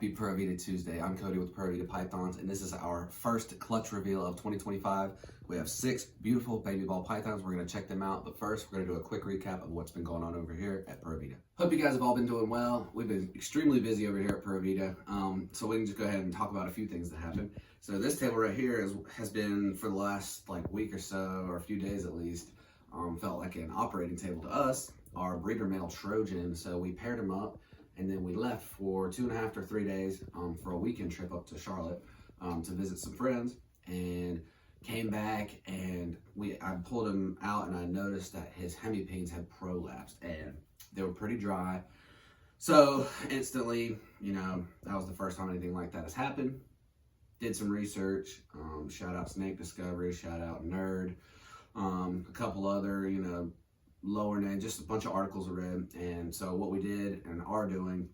Happy Pura Vida Tuesday. I'm Cody with Pura Vida Pythons, and this is our first clutch reveal of 2025. We have 6 beautiful baby ball pythons. We're going to check them out, but first we're going to do a quick recap of what's been going on over here at Pura Vida. Hope you guys have all been doing well. We've been extremely busy over here at Pura Vida, so we can just go ahead and talk about a few things that happened. So this table right here has been, for the last week or so, or a few days at least, felt like an operating table to us. Our breeder male Trojan, so we paired him up. And then we left for 2.5 to 3 days for a weekend trip up to Charlotte to visit some friends, and came back, and I pulled him out and I noticed that his hemipenes had prolapsed and they were pretty dry. So instantly, that was the first time anything like that has happened. Did some research, shout out Snake Discovery, shout out Nerd, a couple other, lower name, just a bunch of articles I read. And so what we did and are doing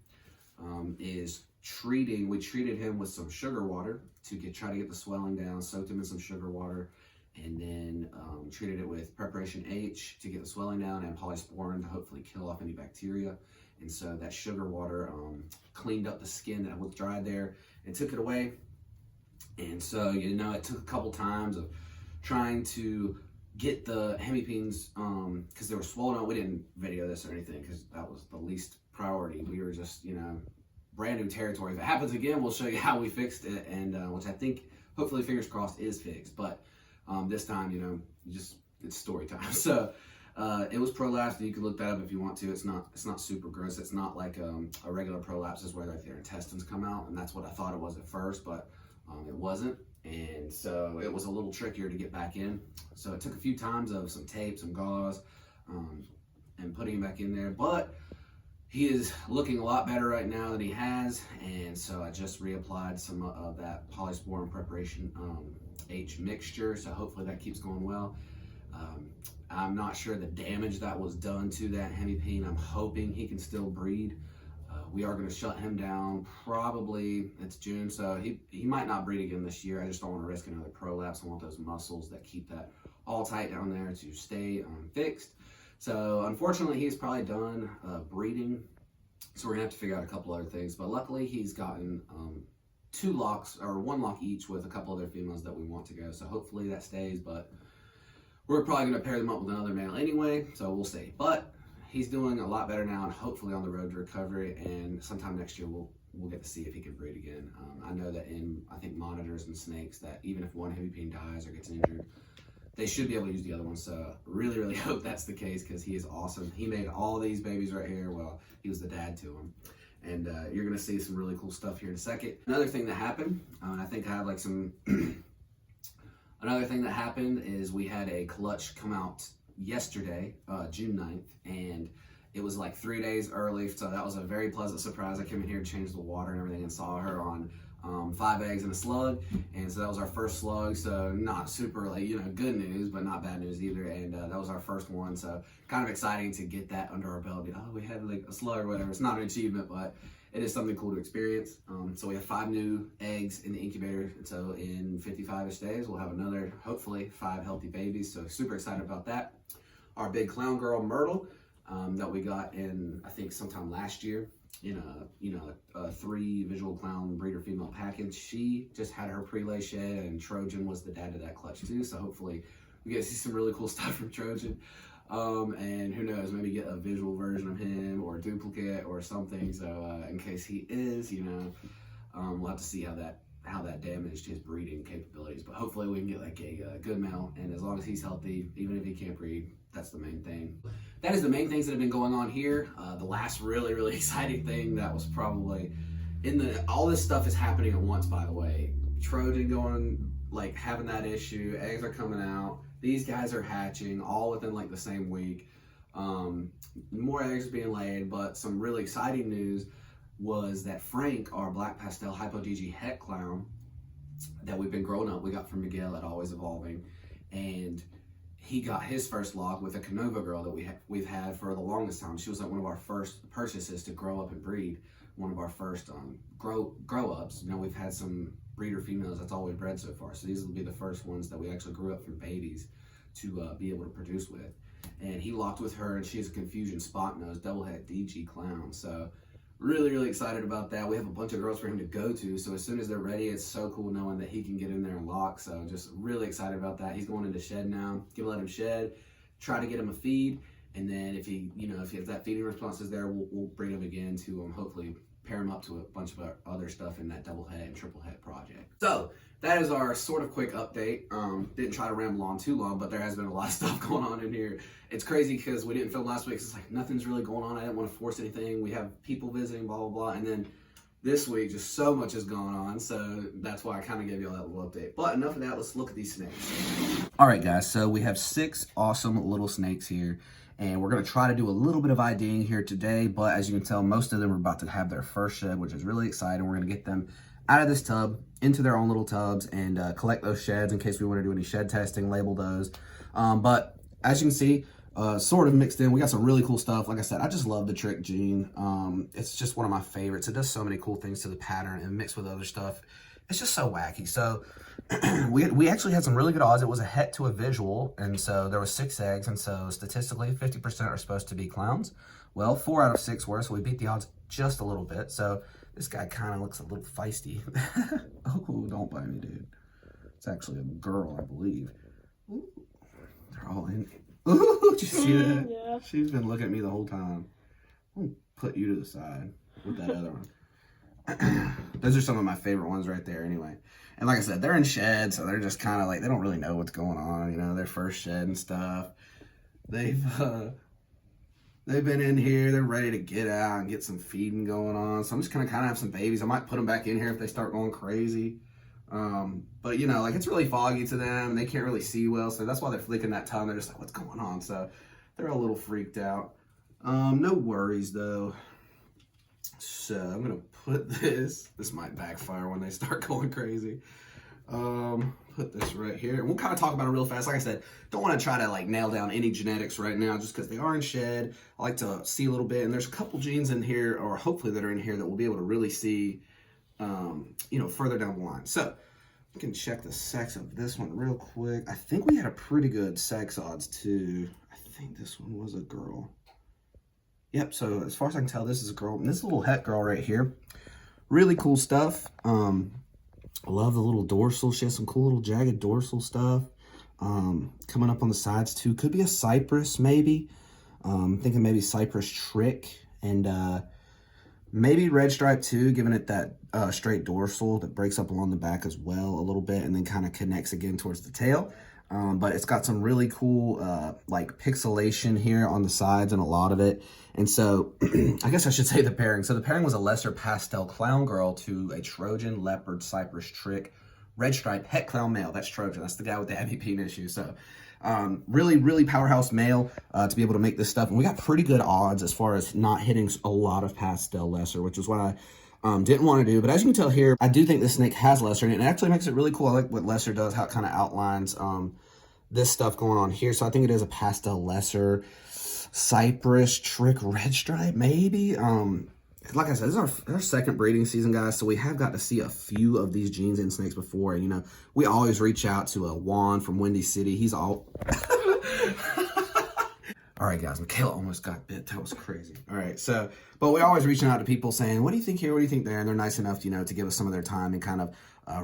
is we treated him with some sugar water to try to get the swelling down, soaked him in some sugar water, and then treated it with preparation H to get the swelling down, and polysporin to hopefully kill off any bacteria. And so that sugar water cleaned up the skin that was dried there and took it away. And so, it took a couple times of trying to get the hemipenes, because they were swollen up. We didn't video this or anything because that was the least priority. We were just, brand new territory. If it happens again, we'll show you how we fixed it, and which I think, hopefully, fingers crossed, is fixed. But this time, it's story time. So it was prolapsed, and you can look that up if you want to. It's not super gross. It's not like a regular prolapse is where their intestines come out, and that's what I thought it was at first, but it wasn't. And so it was a little trickier to get back in. So it took a few times of some tape, some gauze, and putting him back in there. But he is looking a lot better right now than he has. And so I just reapplied some of that polysporin preparation H mixture. So hopefully that keeps going well. I'm not sure the damage that was done to that hemipene. I'm hoping he can still breed. We are going to shut him down probably, it's June, so he might not breed again this year. I just don't want to risk another prolapse. I want those muscles that keep that all tight down there to stay fixed. So unfortunately, he's probably done breeding, so we're going to have to figure out a couple other things. But luckily, he's gotten 2 locks, or 1 lock each, with a couple other females that we want to go. So hopefully that stays, but we're probably going to pair them up with another male anyway, so we'll see. But he's doing a lot better now, and hopefully on the road to recovery, and sometime next year we'll get to see if he can breed again. I know that in, I think, monitors and snakes, that even if one hemipene dies or gets injured, they should be able to use the other one. So really, really hope that's the case, because he is awesome. He made all these babies right here. Well, he was the dad to them. And you're going to see some really cool stuff here in a second. Another thing that happened, I think I have some... Another thing that happened is we had a clutch come out yesterday, June 9th, and it was 3 days early, so that was a very pleasant surprise. I came in here and changed the water and everything and saw her on 5 eggs and a slug, and so that was our first slug. So not super good news, but not bad news either, and that was our first one, so kind of exciting to get that under our belt. We had a slug or whatever. It's not an achievement, but it is something cool to experience. So we have 5 new eggs in the incubator, and so in 55-ish days we'll have another, hopefully, 5 healthy babies, so super excited about that. Our big clown girl Myrtle, that we got in, I think, sometime last year, in a 3 visual clown breeder female package. She just had her pre-lay shed, and Trojan was the dad of that clutch too, so hopefully we get to see some really cool stuff from Trojan. And who knows, maybe get a visual version of him or a duplicate or something. So in case he is, we'll have to see how that damaged his breeding capabilities. But hopefully we can get a good male, and as long as he's healthy, even if he can't breed, that's the main thing. That is the main things that have been going on here. The last really, really exciting thing that was probably all this stuff is happening at once, by the way. Trojan going, having that issue, eggs are coming out, these guys are hatching all within the same week. More eggs being laid, but some really exciting news was that Frank, our black pastel hypo-DG het clown that we've been growing up, we got from Miguel at Always Evolving, and he got his first lock with a Canova girl that we've had for the longest time. She was one of our first purchases to grow up and breed, one of our first grow ups. We've had some breeder females, that's all we've bred so far. So these will be the first ones that we actually grew up from babies to be able to produce with. And he locked with her, and she has a Confusion spot nose double het DG clown. So Really excited about that. We have a bunch of girls for him to go to, so as soon as they're ready, it's so cool knowing that he can get in there and lock. So just really excited about that. He's going into shed now. Let him shed, try to get him a feed, and then if he, if that feeding response is there, we'll bring him again to hopefully pair him up to a bunch of other stuff in that double head and triple head project. So that is our sort of quick update. Didn't try to ramble on too long, but there has been a lot of stuff going on in here. It's crazy because we didn't film last week. It's like nothing's really going on. I didn't want to force anything. We have people visiting, blah, blah, blah. And then this week, just so much is going on. So that's why I kind of gave you all that little update. But enough of that. Let's look at these snakes. All right, guys. So we have 6 awesome little snakes here. And we're going to try to do a little bit of IDing here today. But as you can tell, most of them are about to have their first shed, which is really exciting. We're going to get them out of this tub into their own little tubs and collect those sheds in case we want to do any shed testing, label those. But as you can see, sort of mixed in, we got some really cool stuff. Like I said, I just love the trick gene. It's just one of my favorites. It does so many cool things to the pattern and mixed with other stuff. It's just so wacky. So we actually had some really good odds. It was a het to a visual, and so there was 6 eggs, and so statistically 50% are supposed to be clowns. Well, 4 out of 6 were, so we beat the odds just a little bit. So this guy kind of looks a little feisty. Oh, don't bite me, dude. It's actually a girl, I believe. Ooh, they're all in. Ooh, did you see that? Yeah. She's been looking at me the whole time. I'll put you to the side with that other one. Those are some of my favorite ones right there anyway. And like I said, they're in sheds, so they're just kind of like, they don't really know what's going on, their first shed and stuff. They've been in here, they're ready to get out and get some feeding going on. So I'm just gonna kind of have some babies. I might put them back in here if they start going crazy. But like it's really foggy to them. They can't really see well, so that's why they're flicking that tongue. They're just like, what's going on? So they're a little freaked out. No worries though. So I'm gonna put this might backfire when they start going crazy. Put this right here, and we'll kind of talk about it real fast. Like I said, don't want to try to like nail down any genetics right now just because they are in shed. I like to see a little bit, and there's a couple genes in here, or hopefully that are in here, that we'll be able to really see further down the line. So we can check the sex of this one real quick. I think we had a pretty good sex odds too. I think this one was a girl. Yep, so as far as I can tell, this is a girl. And this little het girl right here, really cool stuff. I love the little dorsal. She has some cool little jagged dorsal stuff. Coming up on the sides too. Could be a cypress maybe. I'm thinking maybe cypress trick. And maybe red stripe too, giving it that straight dorsal that breaks up along the back as well a little bit and then kind of connects again towards the tail. But it's got some really cool like pixelation here on the sides and a lot of it. And so I guess I should say the pairing. So the pairing was a lesser pastel clown girl to a Trojan leopard cypress trick red stripe het clown male. That's Trojan. That's the guy with the heavy peen issue. So really powerhouse male to be able to make this stuff. And we got pretty good odds as far as not hitting a lot of pastel lesser, which is what I didn't want to do. But as you can tell here, I do think this snake has lesser in it. And it actually makes it really cool. I like what lesser does, how it kind of outlines this stuff going on here. So I think it is a pastel lesser cypress trick red stripe, maybe. Like I said, this is our second breeding season, guys. So we have got to see a few of these genes in snakes before. And, we always reach out to a Juan from Windy City. He's all... All right, guys, Michaela almost got bit. That was crazy. All right, so, but we're always reaching out to people saying, what do you think here? What do you think there? And they're nice enough, to give us some of their time and kind of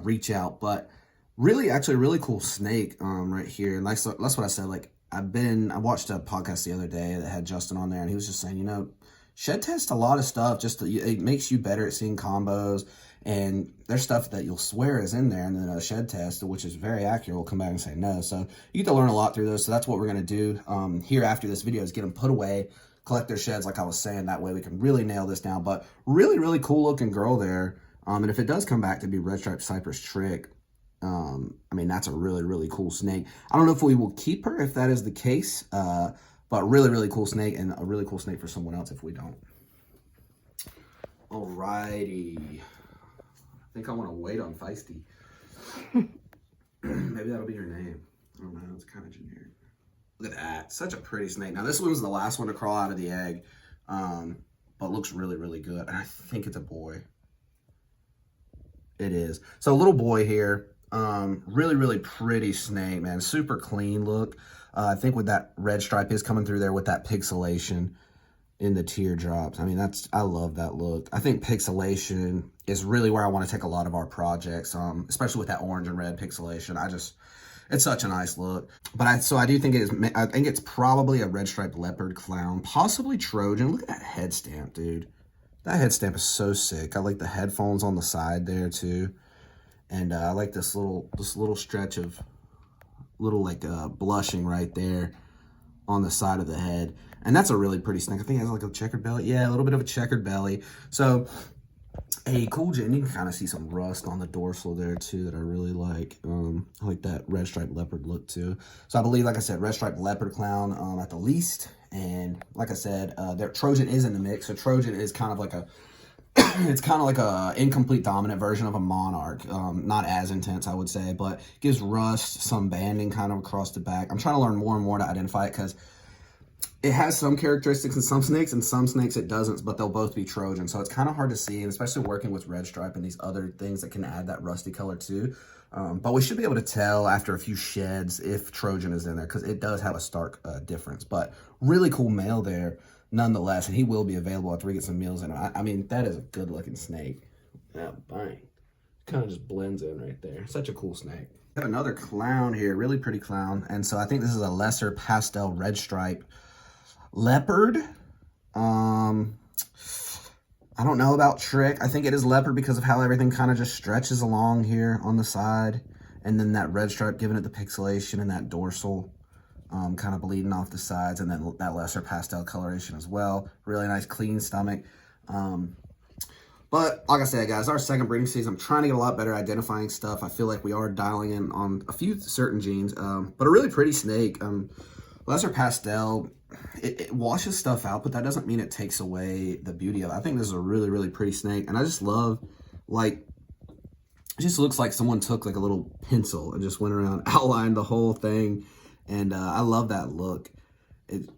reach out. But really, actually, a really cool snake right here. And that's what I said. Like, I watched a podcast the other day that had Justin on there, and he was just saying, shed test a lot of stuff. It makes you better at seeing combos, and there's stuff that you'll swear is in there, and then a shed test, which is very accurate, will come back and say no. So you get to learn a lot through those. So that's what we're going to do here after this video, is get them put away, collect their sheds like I was saying. That way we can really nail this down. But really cool looking girl there. And if it does come back to be red stripe cypress trick, that's a really cool snake. I don't know if we will keep her if that is the case, but really cool snake, and a really cool snake for someone else if we don't. Alrighty. I think I want to wait on Feisty. Maybe that'll be her name. I don't know. It's kind of generic. Look at that. Such a pretty snake. Now, this one's the last one to crawl out of the egg, but looks really good. And I think it's a boy. It is. So, a little boy here. Really pretty snake, man. Super clean look. I think with that red stripe is coming through there with that pixelation. in the teardrops. I mean, I love that look. I think pixelation is really where I want to take a lot of our projects, especially with that orange and red pixelation. It's such a nice look. But I do think I think it's probably a red striped leopard clown, possibly Trojan. Look at that head stamp, dude. That head stamp is so sick. I like the headphones on the side there too. And I like this little stretch of little like blushing right there on the side of the head. And that's a really pretty snake. I think it has like a checkered belly. Yeah, a little bit of a checkered belly. So a cool gin. You can kind of see some rust on the dorsal there too that I really like. I like that red striped leopard look too. So I believe, like I said, red striped leopard clown at the least. And like I said, their Trojan is in the mix. So Trojan is kind of like a it's kind of like a incomplete dominant version of a monarch. Not as intense, I would say, but gives rust, some banding kind of across the back. I'm trying to learn more and more to identify it because it has some characteristics in some snakes, and some snakes it doesn't, but they'll both be Trojan. So it's kind of hard to see, and especially working with red stripe and these other things that can add that rusty color too. But we should be able to tell after a few sheds if Trojan is in there, because it does have a stark difference. But really cool male there nonetheless, and he will be available after we get some meals in. I mean, that is a good looking snake. Yeah, bang. Kind of just blends in right there. Such a cool snake. We have another clown here, really pretty clown. And so I think this is a lesser pastel red stripe leopard. I don't know about trick. I think it is leopard because of how everything kind of just stretches along here on the side. And then that red stripe giving it the pixelation and that dorsal kind of bleeding off the sides. And then that lesser pastel coloration as well. Really nice clean stomach. But like I said, guys, our second breeding season, I'm trying to get a lot better at identifying stuff. I feel like we are dialing in on a few certain genes. But a really pretty snake. Lesser pastel, it washes stuff out, but that doesn't mean it takes away the beauty of it. I think this is a really, really pretty snake. And I just love, like, it just looks like someone took like a little pencil and just went around, outlined the whole thing. And I love that look.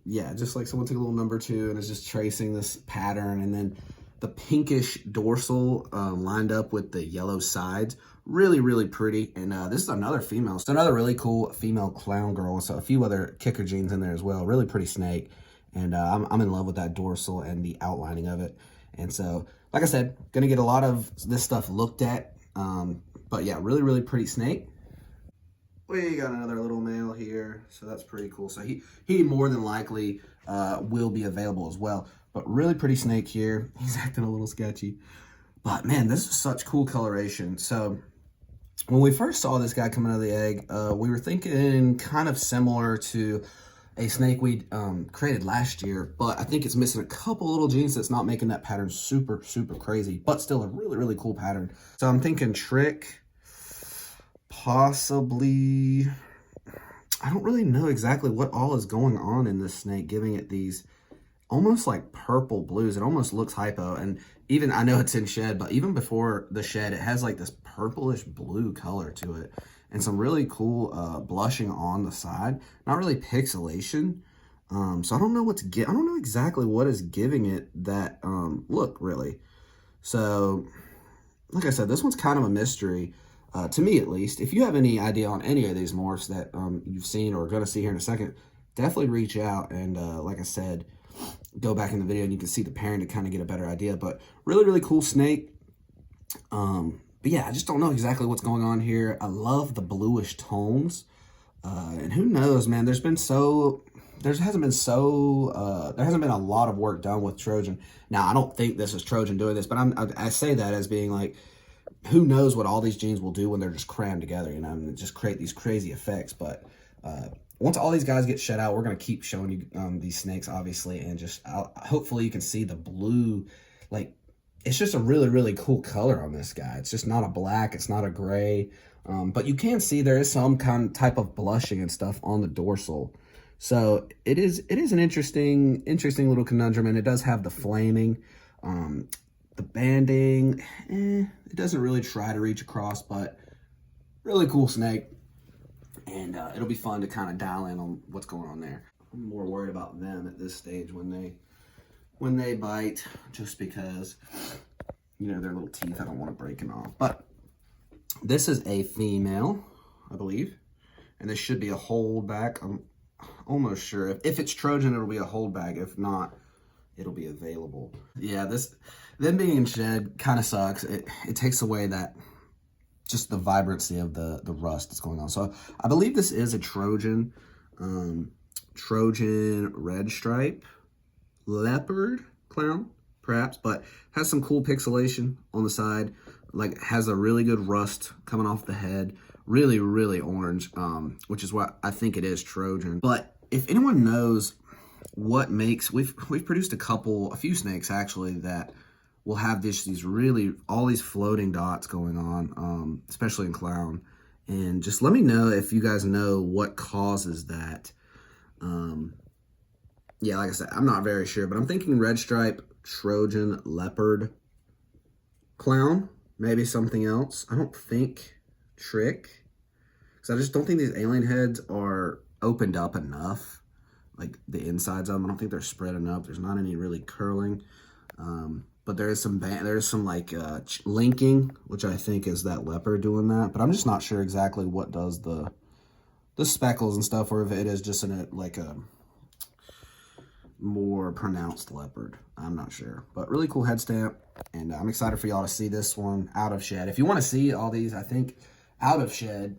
Yeah, just like someone took a little number 2 and is just tracing this pattern. And then the pinkish dorsal lined up with the yellow sides. Really, really pretty. And this is another female. So another really cool female clown girl. So a few other kicker genes in there as well. Really pretty snake. And I'm in love with that dorsal and the outlining of it. And so, like I said, going to get a lot of this stuff looked at. But yeah, really, really pretty snake. We got another little male here. So that's pretty cool. So he more than likely will be available as well. But really pretty snake here. He's acting a little sketchy. But man, this is such cool coloration. So when we first saw this guy coming out of the egg, we were thinking kind of similar to a snake we created last year. But I think it's missing a couple little genes that's not making that pattern super, super crazy. But still a really, really cool pattern. So I'm thinking trick, possibly. I don't really know exactly what all is going on in this snake, giving it these almost like purple blues. It almost looks hypo. And even, I know it's in shed, but even before the shed, it has like this purplish blue color to it. And some really cool blushing on the side. Not really pixelation. So I don't know I don't know exactly what is giving it that look, really. So, like I said, this one's kind of a mystery. To me, at least. If you have any idea on any of these morphs that you've seen or are going to see here in a second, definitely reach out. And like I said, go back in the video and you can see the pairing to kind of get a better idea. But really, really cool snake. But yeah, I just don't know exactly what's going on here. I love the bluish tones. And who knows, man, there hasn't been a lot of work done with Trojan. Now, I don't think this is Trojan doing this, but I say that as being like, who knows what all these genes will do when they're just crammed together, you know, and just create these crazy effects. But once all these guys get shed out, we're going to keep showing you these snakes, obviously, and just hopefully you can see the blue. Like, it's just a really, really cool color on this guy. It's just not a black, it's not a gray, but you can see there is some type of blushing and stuff on the dorsal. So it is an interesting little conundrum, and it does have the flaming. The banding, it doesn't really try to reach across, but really cool snake. And it'll be fun to kind of dial in on what's going on there. I'm more worried about them at this stage when they bite, just because, you know, their little teeth, I don't want to break them off. But this is a female, I believe. And this should be a holdback. I'm almost sure. If it's Trojan, it'll be a holdback. If not, it'll be available. Yeah, them being in shed kind of sucks. It takes away that, just the vibrancy of the rust that's going on. So I believe this is a Trojan, Trojan red stripe, leopard clown, perhaps, but has some cool pixelation on the side, like has a really good rust coming off the head, really, really orange, which is what I think it is, Trojan. But if anyone knows what makes, we've produced a few snakes actually that will have these really, all these floating dots going on, especially in clown. And just let me know if you guys know what causes that. Yeah, like I said, I'm not very sure, but I'm thinking red stripe, Trojan, leopard, clown, maybe something else. I don't think trick, because I just don't think these alien heads are opened up enough, like the insides of them. I don't think they're spread enough. There's not any really curling. But there's some like linking, which I think is that leopard doing that. But I'm just not sure exactly what does the speckles and stuff, or if it is just like a more pronounced leopard. I'm not sure. But really cool head stamp, and I'm excited for y'all to see this one out of shed. If you want to see all these, I think out of shed,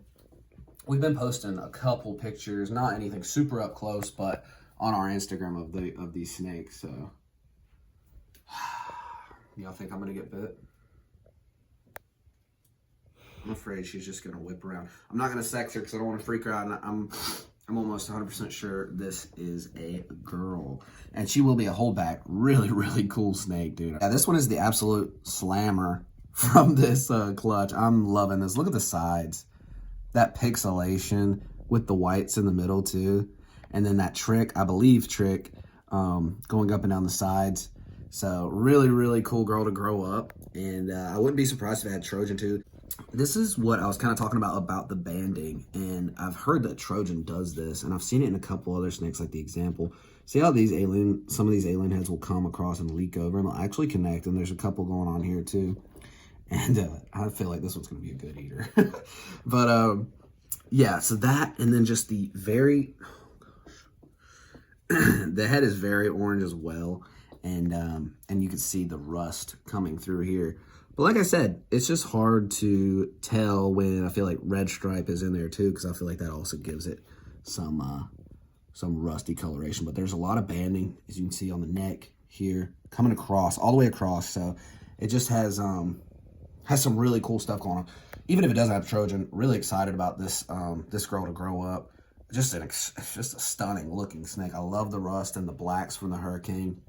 we've been posting a couple pictures, not anything super up close, but on our Instagram of these snakes. So y'all think I'm gonna get bit? I'm afraid she's just gonna whip around. I'm not gonna sex her because I don't want to freak her out. And I'm almost 100% sure this is a girl, and she will be a holdback. Really, really cool snake, dude. Yeah, this one is the absolute slammer from this clutch. I'm loving this. Look at the sides, that pixelation with the whites in the middle too, and then that trick, I believe trick, going up and down the sides. So really, really cool girl to grow up. And I wouldn't be surprised if I had Trojan too. This is what I was kind of talking about the banding. And I've heard that Trojan does this, and I've seen it in a couple other snakes, like the example. See how some of these alien heads will come across and leak over, and they'll actually connect. And there's a couple going on here too. And I feel like this one's going to be a good eater. But yeah, so that, and then just the very, the head is very orange as well. And you can see the rust coming through here. But like I said, it's just hard to tell when I feel like red stripe is in there too, because I feel like that also gives it some rusty coloration. But there's a lot of banding, as you can see on the neck here, coming across, all the way across. So it just has some really cool stuff going on. Even if it doesn't have Trojan, really excited about this this girl to grow up. Just a stunning looking snake. I love the rust and the blacks from the Hurricane.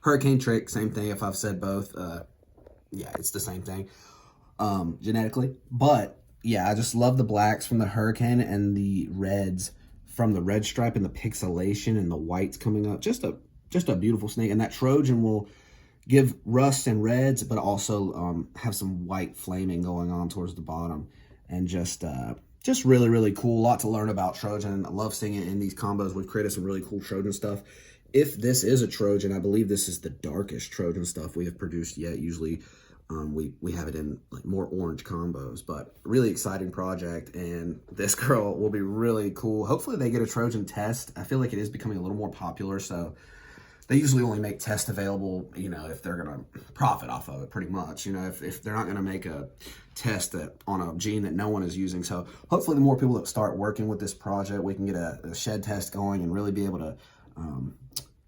Hurricane trick, same thing. If I've said both, yeah, it's the same thing genetically. But yeah, I just love the blacks from the Hurricane and the reds from the red stripe and the pixelation and the whites coming up. Just a beautiful snake. And that Trojan will give rust and reds, but also have some white flaming going on towards the bottom. And just really, really cool. A lot to learn about Trojan. I love seeing it in these combos. We've created some really cool Trojan stuff. If this is a Trojan, I believe this is the darkest Trojan stuff we have produced yet. Usually we have it in like more orange combos, but really exciting project. And this girl will be really cool. Hopefully they get a Trojan test. I feel like it is becoming a little more popular. So they usually only make tests available, you know, if they're going to profit off of it pretty much, you know, if they're not going to make a test on a gene that no one is using. So hopefully the more people that start working with this project, we can get a shed test going and really be able to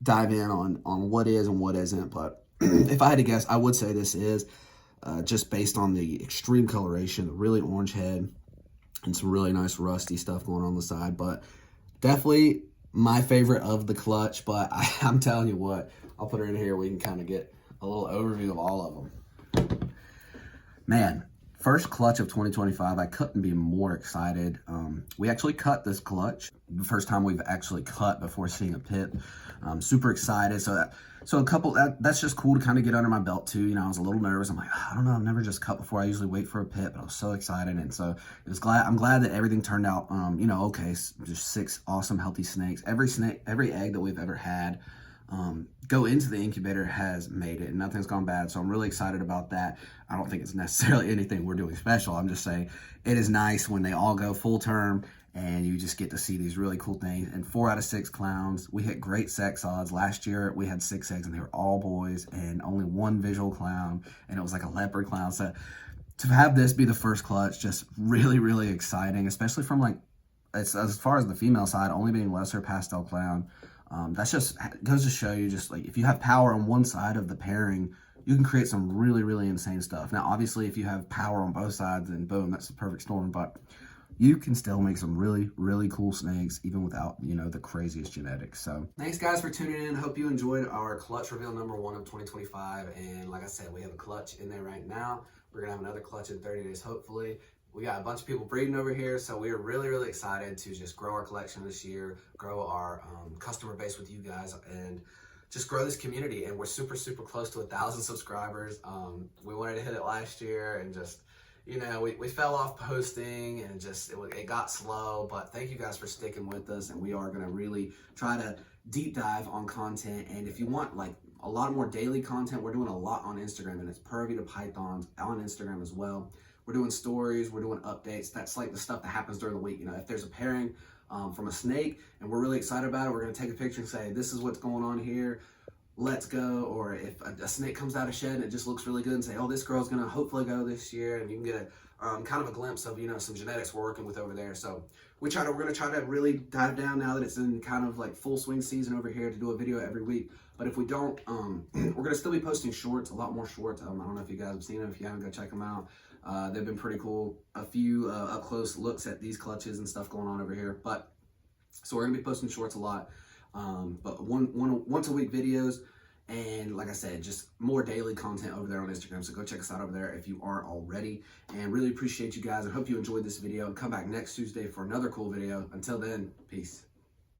dive in on what is and what isn't. But if I had to guess, I would say this is just based on the extreme coloration, the really orange head, and some really nice rusty stuff going on the side. But definitely my favorite of the clutch. But I'm telling you what, I'll put her in here. We can kind of get a little overview of all of them. Man, first clutch of 2025. I couldn't be more excited. We actually cut this clutch. The first time we've actually cut before seeing a pit. I'm super excited. So a couple, that's just cool to kind of get under my belt too. You know, I was a little nervous. I'm like, I don't know, I've never just cut before. I usually wait for a pit, but I was so excited. And so I'm glad that everything turned out, you know, okay. Just 6 awesome, healthy snakes. Every egg that we've ever had go into the incubator has made it, and nothing's gone bad. So I'm really excited about that. I don't think it's necessarily anything we're doing special. I'm just saying it is nice when they all go full term and you just get to see these really cool things. And 4 out of 6 clowns. We hit great sex odds. Last year we had 6 eggs and they were all boys and only 1 visual clown, and it was like a leopard clown. So to have this be the first clutch, just really, really exciting, especially from like, it's, as far as the female side, only being lesser pastel clown. That's just goes to show you, just like, if you have power on one side of the pairing, you can create some really, really insane stuff. Now, obviously, if you have power on both sides, then boom, that's the perfect storm. But you can still make some really, really cool snakes, even without, you know, the craziest genetics. So thanks, guys, for tuning in. Hope you enjoyed our clutch reveal number 1 of 2025. And like I said, we have a clutch in there right now. We're gonna have another clutch in 30 days, hopefully. We got a bunch of people breeding over here, so we're really, really excited to just grow our collection this year, grow our customer base with you guys, and just grow this community. And we're super, super close to 1,000 subscribers. We wanted to hit it last year, and just, you know, we fell off posting, and just it got slow. But thank you guys for sticking with us, and we are gonna really try to deep dive on content. And if you want like a lot more daily content, we're doing a lot on Instagram, and it's Pervy to Pythons on Instagram as well. We're doing stories, we're doing updates. That's like the stuff that happens during the week. You know, if there's a pairing from a snake and we're really excited about it, we're gonna take a picture and say, this is what's going on here, let's go. Or if a snake comes out of shed and it just looks really good, and say, oh, this girl's gonna hopefully go this year, and you can get a kind of a glimpse of, you know, some genetics we're working with over there. So we're gonna try to really dive down now that it's in kind of like full swing season over here, to do a video every week. But if we don't, we're gonna still be posting shorts, a lot more shorts. I don't know if you guys have seen them. If you haven't, go check them out. They've been pretty cool. A few up close looks at these clutches and stuff going on over here. But so we're gonna be posting shorts a lot, but once a week videos, and like I said, just more daily content over there on Instagram. So go check us out over there if you aren't already. And really appreciate you guys. I hope you enjoyed this video. Come back next Tuesday for another cool video. Until then, peace.